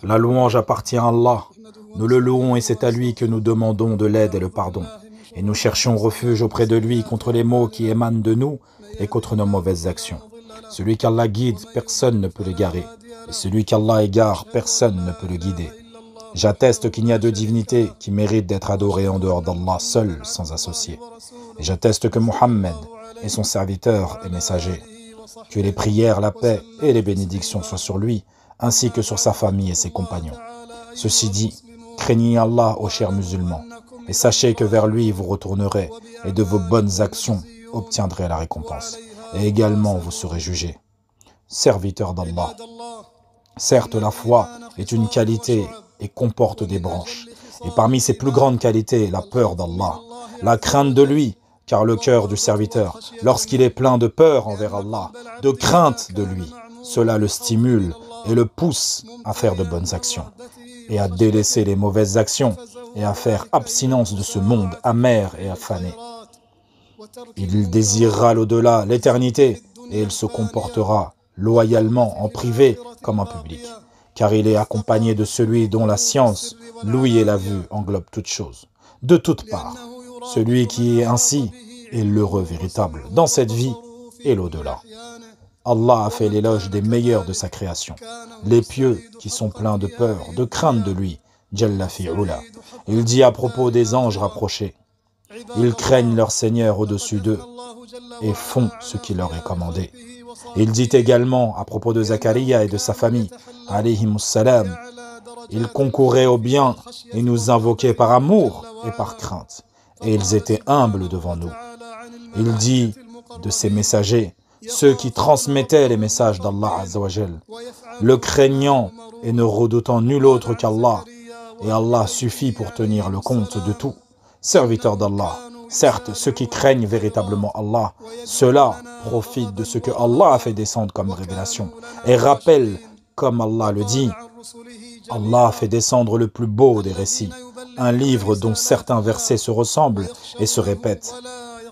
La louange appartient à Allah. Nous le louons et c'est à lui que nous demandons de l'aide et le pardon. Et nous cherchons refuge auprès de lui contre les maux qui émanent de nous et contre nos mauvaises actions. Celui qu'Allah guide, personne ne peut l'égarer. Et celui qu'Allah égare, personne ne peut le guider. J'atteste qu'il n'y a deux divinités qui méritent d'être adorées en dehors d'Allah seul, sans associé. Et j'atteste que Mohammed est son serviteur et messager. Que les prières, la paix et les bénédictions soient sur lui, ainsi que sur sa famille et ses compagnons. Ceci dit, craignez Allah, ô chers musulmans, et sachez que vers lui vous retournerez, et de vos bonnes actions obtiendrez la récompense, et également vous serez jugés. Serviteurs d'Allah. Certes, la foi est une qualité et comporte des branches, et parmi ses plus grandes qualités, la peur d'Allah, la crainte de lui, car le cœur du serviteur, lorsqu'il est plein de peur envers Allah, de crainte de lui, cela le stimule et le pousse à faire de bonnes actions, et à délaisser les mauvaises actions, et à faire abstinence de ce monde amer et affané. Il désirera l'au-delà, l'éternité, et il se comportera loyalement en privé comme en public, car il est accompagné de celui dont la science, l'ouïe et la vue englobent toutes choses, de toutes parts. Celui qui est ainsi est l'heureux véritable dans cette vie et l'au-delà. Allah a fait l'éloge des meilleurs de sa création, les pieux qui sont pleins de peur, de crainte de lui, Jalla fi'ula. Il dit à propos des anges rapprochés, ils craignent leur Seigneur au-dessus d'eux et font ce qui leur est commandé. Il dit également à propos de Zacharia et de sa famille, alayhimus salam, ils concouraient au bien et nous invoquaient par amour et par crainte, et ils étaient humbles devant nous. Il dit de ses messagers, ceux qui transmettaient les messages d'Allah Azzawajal, le craignant et ne redoutant nul autre qu'Allah, et Allah suffit pour tenir le compte de tout. Serviteurs d'Allah, certes, ceux qui craignent véritablement Allah, ceux-là profitent de ce que Allah a fait descendre comme révélation, et rappellent, comme Allah le dit, Allah a fait descendre le plus beau des récits, un livre dont certains versets se ressemblent et se répètent.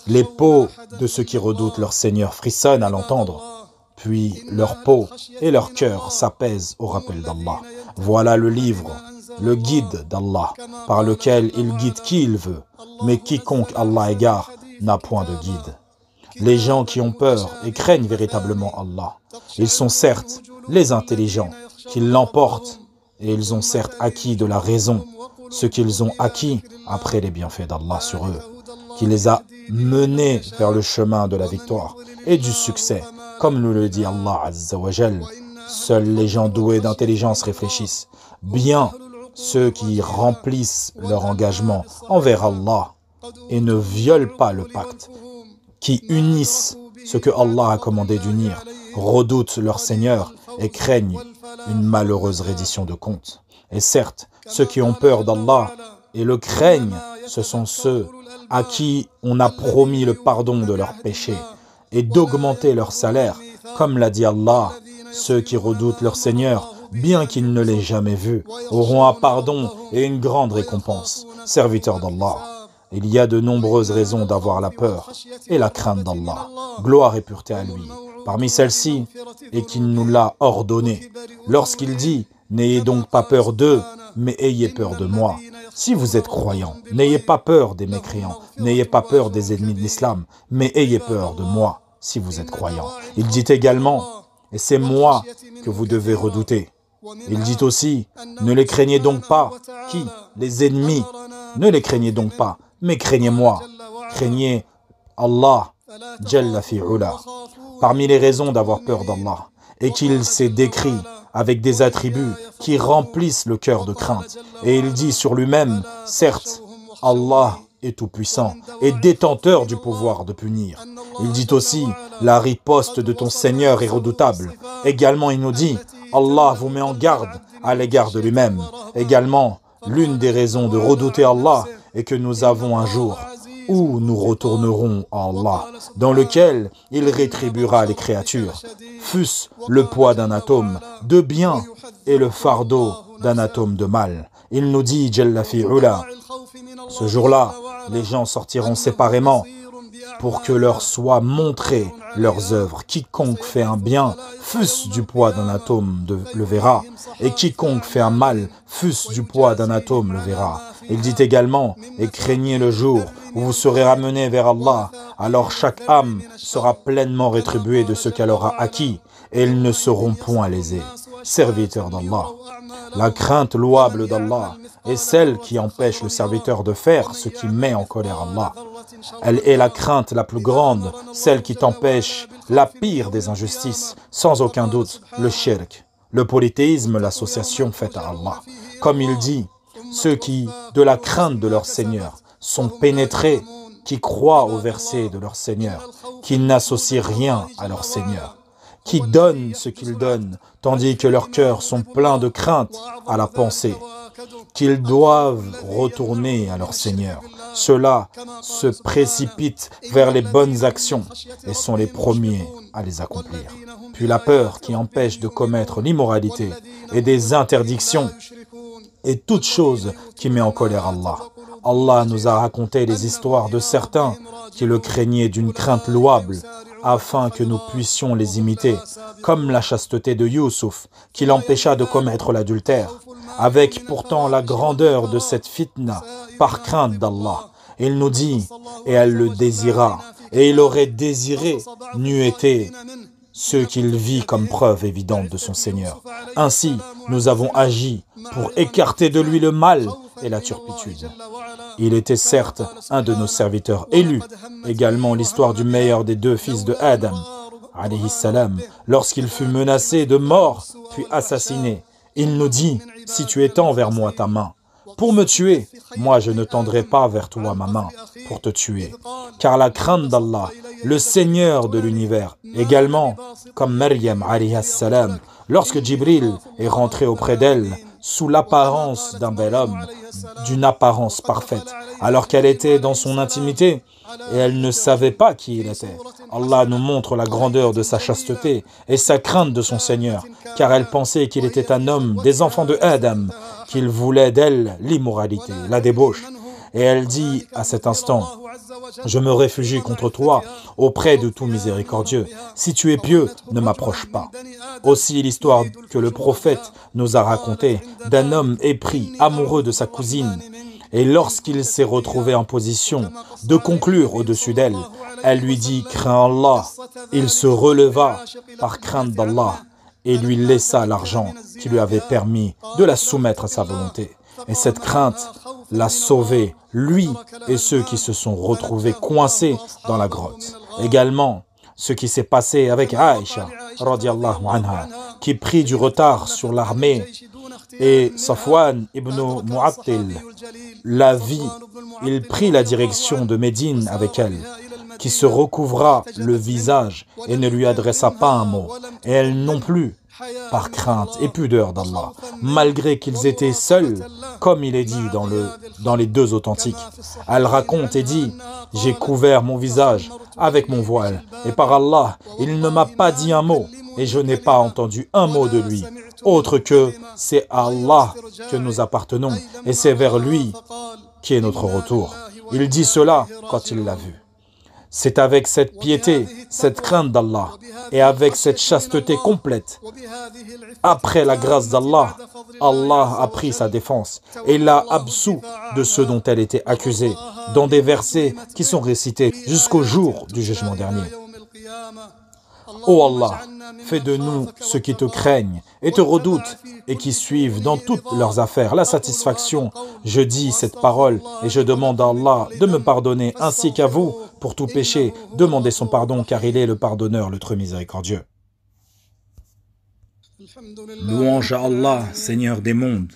Les peaux de ceux qui redoutent leur Seigneur frissonnent à l'entendre, puis leur peau et leur cœur s'apaisent au rappel d'Allah. Voilà le livre, le guide d'Allah, par lequel il guide qui il veut, mais quiconque Allah égare n'a point de guide. Les gens qui ont peur et craignent véritablement Allah, ils sont certes les intelligents qui l'emportent, et ils ont certes acquis de la raison ce qu'ils ont acquis après les bienfaits d'Allah sur eux, qui les a menés vers le chemin de la victoire et du succès, comme nous le dit Allah Azza wa Jal. Seuls les gens doués d'intelligence réfléchissent. Bien ceux qui remplissent leur engagement envers Allah et ne violent pas le pacte, qui unissent ce que Allah a commandé d'unir, redoutent leur Seigneur et craignent une malheureuse reddition de compte. Et certes, ceux qui ont peur d'Allah et le craignent, ce sont ceux à qui on a promis le pardon de leurs péchés et d'augmenter leur salaire, comme l'a dit Allah. Ceux qui redoutent leur Seigneur, bien qu'ils ne l'aient jamais vu, auront un pardon et une grande récompense. Serviteurs d'Allah, il y a de nombreuses raisons d'avoir la peur et la crainte d'Allah. Gloire et pureté à lui. Parmi celles-ci, et qu'il nous l'a ordonné, lorsqu'il dit « N'ayez donc pas peur d'eux, mais ayez peur de moi ». Si vous êtes croyants, n'ayez pas peur des mécréants, n'ayez pas peur des ennemis de l'islam, mais ayez peur de moi si vous êtes croyants. Il dit également, et c'est moi que vous devez redouter. Il dit aussi, ne les craignez donc pas. Qui? Les ennemis. Ne les craignez donc pas, mais craignez-moi. Craignez Allah, Jalla fi'ula. Parmi les raisons d'avoir peur d'Allah, et qu'il s'est décrit avec des attributs qui remplissent le cœur de crainte. Et il dit sur lui-même, certes, Allah est tout-puissant et détenteur du pouvoir de punir. Il dit aussi, la riposte de ton Seigneur est redoutable. Également, il nous dit, Allah vous met en garde à l'égard de lui-même. Également, l'une des raisons de redouter Allah est que nous avons un jour où nous retournerons à Allah, dans lequel il rétribuera les créatures, fût-ce le poids d'un atome de bien et le fardeau d'un atome de mal. Il nous dit, Jalla fi'ula, ce jour-là, les gens sortiront séparément pour que leur soient montrées leurs œuvres. Quiconque fait un bien, fût-ce du poids d'un atome, le verra, et quiconque fait un mal, fût-ce du poids d'un atome, le verra. Il dit également, et craignez le jour où vous serez ramenés vers Allah, alors chaque âme sera pleinement rétribuée de ce qu'elle aura acquis, et ils ne seront point lésés. Serviteurs d'Allah. La crainte louable d'Allah est celle qui empêche le serviteur de faire ce qui met en colère Allah. Elle est la crainte la plus grande, celle qui t'empêche la pire des injustices, sans aucun doute, le shirk, le polythéisme, l'association faite à Allah. Comme il dit, ceux qui, de la crainte de leur Seigneur, sont pénétrés, qui croient au verset de leur Seigneur, qui n'associent rien à leur Seigneur, qui donnent ce qu'ils donnent, tandis que leurs cœurs sont pleins de crainte à la pensée, qu'ils doivent retourner à leur Seigneur. Ceux-là se précipitent vers les bonnes actions et sont les premiers à les accomplir. Puis la peur qui empêche de commettre l'immoralité et des interdictions et toute chose qui met en colère Allah. Allah nous a raconté les histoires de certains qui le craignaient d'une crainte louable, afin que nous puissions les imiter, comme la chasteté de Youssouf, qui l'empêcha de commettre l'adultère, avec pourtant la grandeur de cette fitna, par crainte d'Allah. Il nous dit, et elle le désira, et il aurait désiré, n'eût été ce qu'il vit comme preuve évidente de son Seigneur. Ainsi, nous avons agi pour écarter de lui le mal et la turpitude. Il était certes un de nos serviteurs élus, également l'histoire du meilleur des deux fils de Adam, alayhi salam, lorsqu'il fut menacé de mort, puis assassiné. Il nous dit, si tu étends vers moi ta main, pour me tuer, moi je ne tendrai pas vers toi ma main pour te tuer. Car la crainte d'Allah, le Seigneur de l'univers, également, comme Maryam, alayhi salam, lorsque Jibril est rentré auprès d'elle, sous l'apparence d'un bel homme, d'une apparence parfaite, alors qu'elle était dans son intimité et elle ne savait pas qui il était. Allah nous montre la grandeur de sa chasteté et sa crainte de son Seigneur, car elle pensait qu'il était un homme des enfants de Adam, qu'il voulait d'elle l'immoralité, la débauche. Et elle dit à cet instant, « Je me réfugie contre toi auprès de tout miséricordieux. Si tu es pieux, ne m'approche pas. » Aussi l'histoire que le prophète nous a racontée d'un homme épris, amoureux de sa cousine. Et lorsqu'il s'est retrouvé en position de conclure au-dessus d'elle, elle lui dit « Crains Allah ». Il se releva par crainte d'Allah et lui laissa l'argent qui lui avait permis de la soumettre à sa volonté. Et cette crainte l'a sauvé, lui et ceux qui se sont retrouvés coincés dans la grotte. Également, ce qui s'est passé avec Aïcha, radiallahu anha, qui prit du retard sur l'armée, et Safwan ibn Mu'attil la vit, il prit la direction de Médine avec elle, qui se recouvra le visage et ne lui adressa pas un mot, et elle non plus, par crainte et pudeur d'Allah, malgré qu'ils étaient seuls, comme il est dit dans les deux authentiques. Elle raconte et dit, « J'ai couvert mon visage avec mon voile, et par Allah, il ne m'a pas dit un mot, et je n'ai pas entendu un mot de lui, autre que c'est à Allah que nous appartenons, et c'est vers lui qui est notre retour. » Il dit cela quand il l'a vu. C'est avec cette piété, cette crainte d'Allah, et avec cette chasteté complète, après la grâce d'Allah, Allah a pris sa défense et l'a absous de ce dont elle était accusée, dans des versets qui sont récités jusqu'au jour du jugement dernier. Ô Allah, fais de nous ceux qui te craignent et te redoutent et qui suivent dans toutes leurs affaires la satisfaction. Je dis cette parole et je demande à Allah de me pardonner ainsi qu'à vous pour tout péché. Demandez son pardon car il est le pardonneur, le très miséricordieux. Louange à Allah, Seigneur des mondes.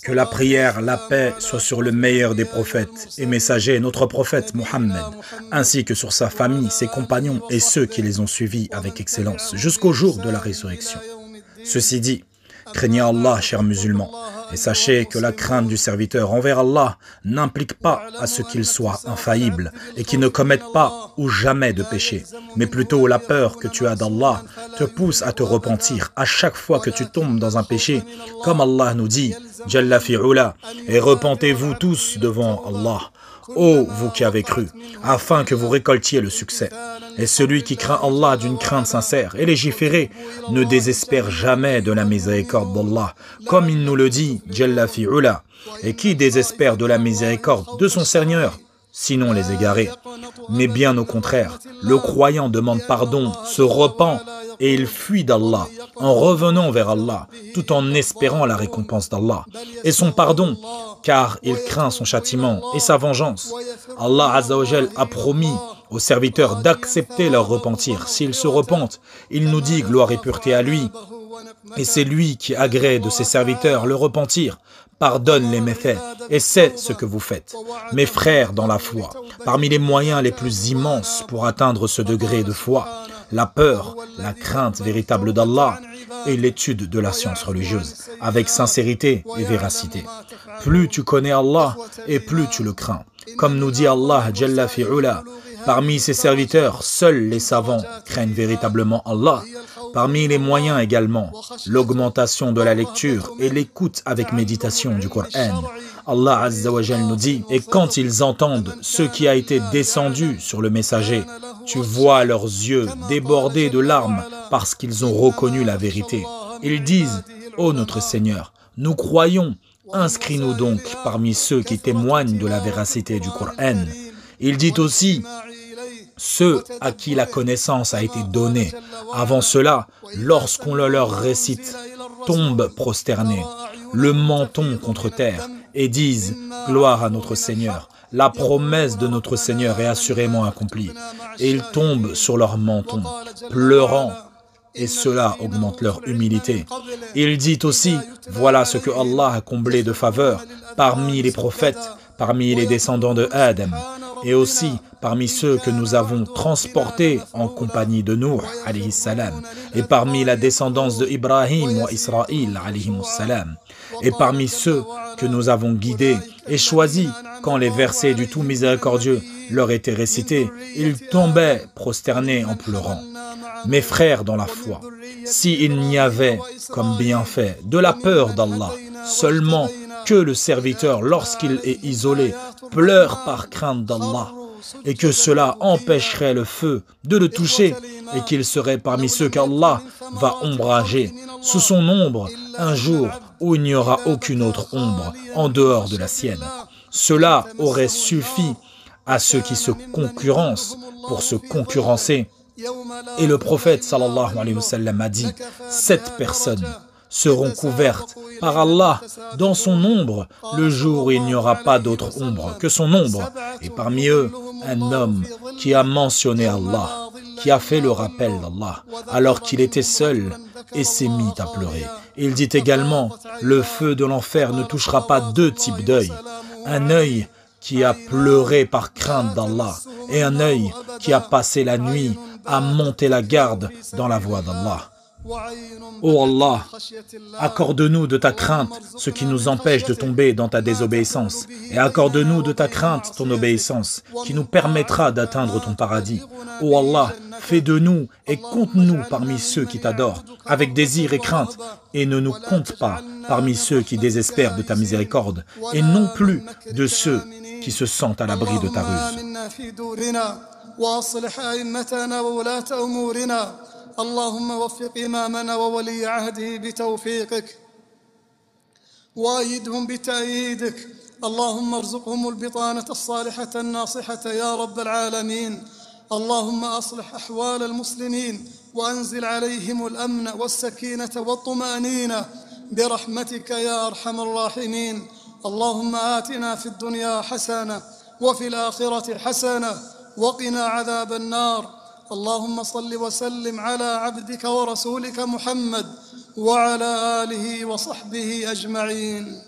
Que la prière, la paix soit sur le meilleur des prophètes et messagers, notre prophète Mohammed, ainsi que sur sa famille, ses compagnons et ceux qui les ont suivis avec excellence jusqu'au jour de la résurrection. Ceci dit, craignez Allah, chers musulmans, et sachez que la crainte du serviteur envers Allah n'implique pas à ce qu'il soit infaillible et qu'il ne commette pas ou jamais de péché, mais plutôt la peur que tu as d'Allah te pousse à te repentir à chaque fois que tu tombes dans un péché, comme Allah nous dit, Jalla fi'ula, et repentez-vous tous devant Allah. ô vous qui avez cru, afin que vous récoltiez le succès. Et celui qui craint Allah d'une crainte sincère et légiférée ne désespère jamais de la miséricorde d'Allah, comme il nous le dit, Jalla fi'ula. Et qui désespère de la miséricorde de son Seigneur, sinon les égarés? Mais bien au contraire, le croyant demande pardon, se repent et il fuit d'Allah en revenant vers Allah, tout en espérant la récompense d'Allah et son pardon, car il craint son châtiment et sa vengeance. Allah Azza wa Jal a promis aux serviteurs d'accepter leur repentir. S'ils se repentent, il nous dit gloire et pureté à lui. Et c'est lui qui agrée de ses serviteurs le repentir, pardonne les méfaits, et c'est ce que vous faites. Mes frères dans la foi, parmi les moyens les plus immenses pour atteindre ce degré de foi, la peur, la crainte véritable d'Allah et l'étude de la science religieuse, avec sincérité et véracité. Plus tu connais Allah et plus tu le crains. Comme nous dit Allah Jalla fi'ula, parmi ses serviteurs, seuls les savants craignent véritablement Allah. Parmi les moyens également, l'augmentation de la lecture et l'écoute avec méditation du Coran. Allah Azza wa Jal nous dit, et quand ils entendent ce qui a été descendu sur le messager, tu vois leurs yeux déborder de larmes parce qu'ils ont reconnu la vérité. Ils disent, ô notre Seigneur, nous croyons, inscris-nous donc parmi ceux qui témoignent de la véracité du Coran. Il dit aussi, ceux à qui la connaissance a été donnée. Avant cela, lorsqu'on le leur récite, tombent prosternés, le menton contre terre, et disent « Gloire à notre Seigneur, la promesse de notre Seigneur est assurément accomplie. » Et ils tombent sur leur menton, pleurant, et cela augmente leur humilité. Il dit aussi « Voilà ce que Allah a comblé de faveur parmi les prophètes, parmi les descendants de Adam. » Et aussi parmi ceux que nous avons transportés en compagnie de Nuh, alayhi salam, et parmi la descendance de Ibrahim wa Israël, alayhi salam, et parmi ceux que nous avons guidés et choisis quand les versets du tout miséricordieux leur étaient récités, ils tombaient prosternés en pleurant. Mes frères dans la foi, s'il n'y avait comme bienfait de la peur d'Allah, seulement que le serviteur, lorsqu'il est isolé, pleure par crainte d'Allah, et que cela empêcherait le feu de le toucher, et qu'il serait parmi ceux qu'Allah va ombrager sous son ombre un jour où il n'y aura aucune autre ombre en dehors de la sienne. Cela aurait suffi à ceux qui se concurrencent pour se concurrencer. Et le prophète sallallahu alayhi wa sallam a dit, 7 personnes seront couvertes par Allah dans son ombre le jour où il n'y aura pas d'autre ombre que son ombre. Et parmi eux, un homme qui a mentionné Allah, qui a fait le rappel d'Allah alors qu'il était seul et s'est mis à pleurer. Il dit également, le feu de l'enfer ne touchera pas 2 types d'œil. Un œil qui a pleuré par crainte d'Allah et un œil qui a passé la nuit à monter la garde dans la voie d'Allah. Ô Allah, accorde-nous de ta crainte ce qui nous empêche de tomber dans ta désobéissance, et accorde-nous de ta crainte ton obéissance, qui nous permettra d'atteindre ton paradis. Ô Allah, fais de nous et compte-nous parmi ceux qui t'adorent, avec désir et crainte, et ne nous compte pas parmi ceux qui désespèrent de ta miséricorde, et non plus de ceux qui se sentent à l'abri de ta ruse. اللهم وفق إمامنا وولي عهده بتوفيقك وأيدهم بتأييدك اللهم ارزقهم البطانة الصالحة الناصحة يا رب العالمين اللهم أصلح أحوال المسلمين وأنزل عليهم الأمن والسكينة والطمأنينة برحمتك يا أرحم الراحمين اللهم آتنا في الدنيا حسنة وفي الآخرة حسنة وقنا عذاب النار اللهم صل وسلم على عبدك ورسولك محمد وعلى آله وصحبه أجمعين